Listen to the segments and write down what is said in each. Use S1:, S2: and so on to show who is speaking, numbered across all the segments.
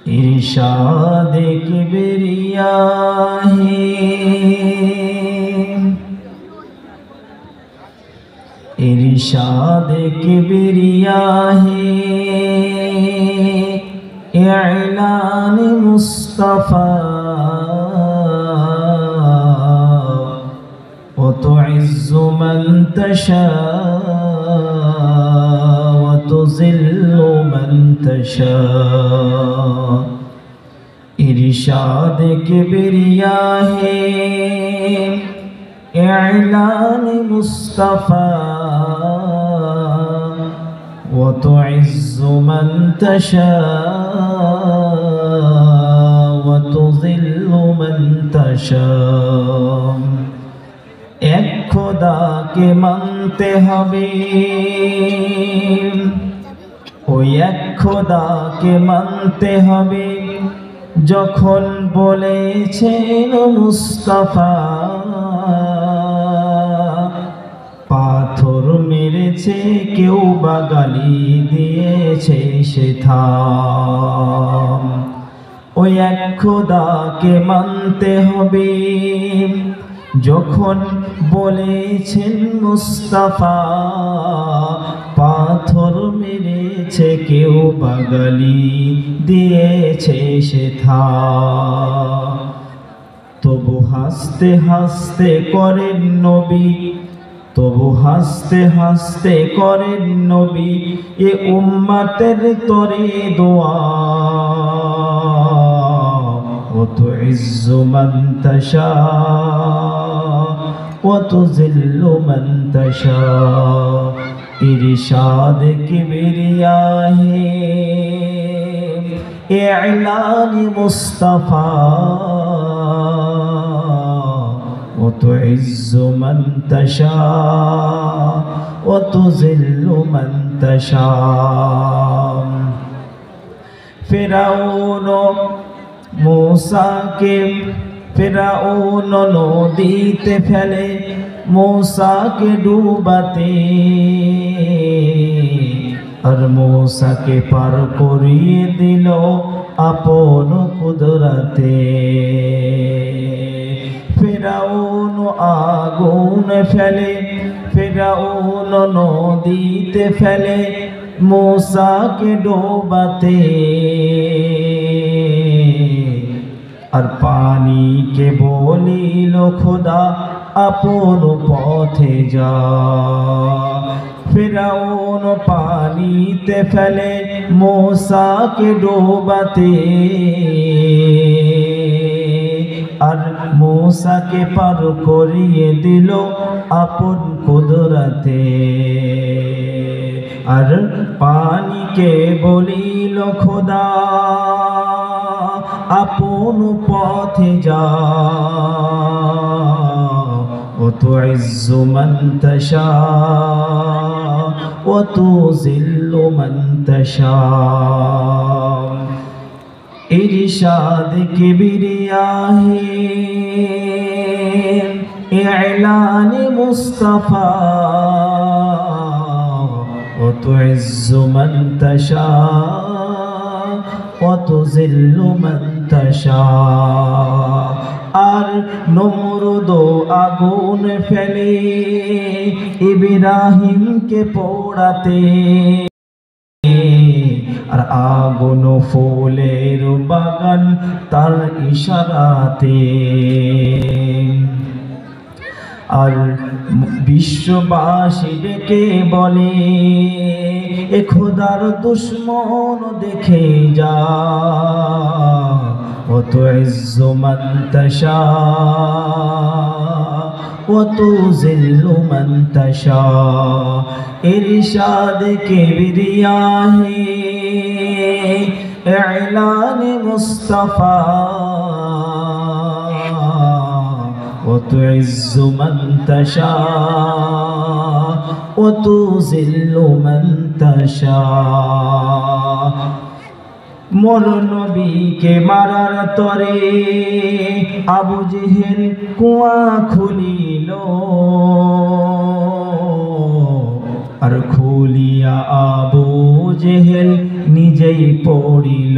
S1: इरशाद किबरिया है, इरशाद किबरिया है, इलान मुस्तफा व तुइज़्ज़ु मन तशा व तुज़िल्लु मन तशा। इरशाद किबरिया है, इलान मुस्तफा व तुइज़्ज़ु मन तशा व तुज़िल्लु मन तशा। एक खुदा के मानते हबे, ओ एक खुदा के मानते हबे, যখন বলেছেন মুস্তাফা পাথর মেরেছে কেউ বা গালি দিয়েছে সে থাম। ওই এক খোদাকে মানতে হবে যখন বলেছেন মুস্তাফা পাথর মেরেছে কেউ বা গালি দিয়েছে সে থাম। তবু হাসতে হাসতে করেন নবী, তবু হাসতে হাসতে করেন নবী এ উম্মতের তরে দোয়া। ও তুইজ্জু মান তাশা ও তুযিল্লু মান তাশা। इरशाद किबरिया है, इलान मुस्तफा व तुइज़्ज़ु मन तशा व तुज़िल्लु मन तशा। फिरौन मूसा के फिरौन नदीते फेले मूसा के डूबाते और मूसा के पार करिए दिल आपन कुदरते। फिरौन आगुन फेले फिरौन नदीते फेले मूसा के डूबाते और पानी के बोलिल खुदा আপন পথে যা। ফিরআউন পানিতে ফেলে मूसाকে ডোবাতে আর मूसाকে পার করিয়ে দিল আপন কুদরতে। আর পানিকে বলিল খোদা আপন পথে যা। وتعز من تشاء وتذل من تشاء। इरशाद किबरिया है, इलान मुस्तफा وتعز من تشاء وتذل من تشاء। আর নমরুদ আগুন ফেলে ইব্রাহিমকে পোড়াতে আর আগুন ফুলের বাগান তার ইশারাতে। আর বিশ্ববাসী ডেকে বলে এ খোদার দুশ্মন দেখে যা। وتعز من تشاء وتذل من تشاء। इरशाद किबरिया है, इलान मुस्तफा وتعز من تشاء وتذل من تشاء। मोर नबी के मारार तरे आबू जेहेल कुआ खुलिल और खुलिया आबू जेहेल निजेई पड़िल।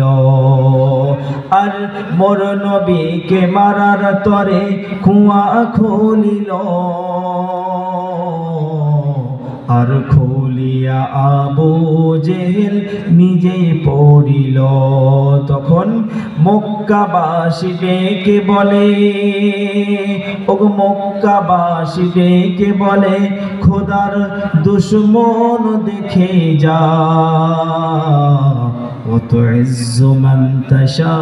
S1: আর মোর নবীকে মারার তরে কুয়া খুলিল, আর খুলিয়া আবু জেহেল নিজেই পড়িল। তখন মক্কাবাসী ডেকে বলে, ওগো মক্কাবাসী ডেকে বলে, খোদার দুশমন দেখে যা, ওয়াতুইজ্জু মান তাশা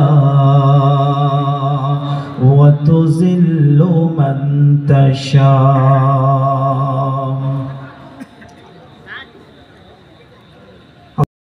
S1: ওয়াতুযিল্লু মান তাশা।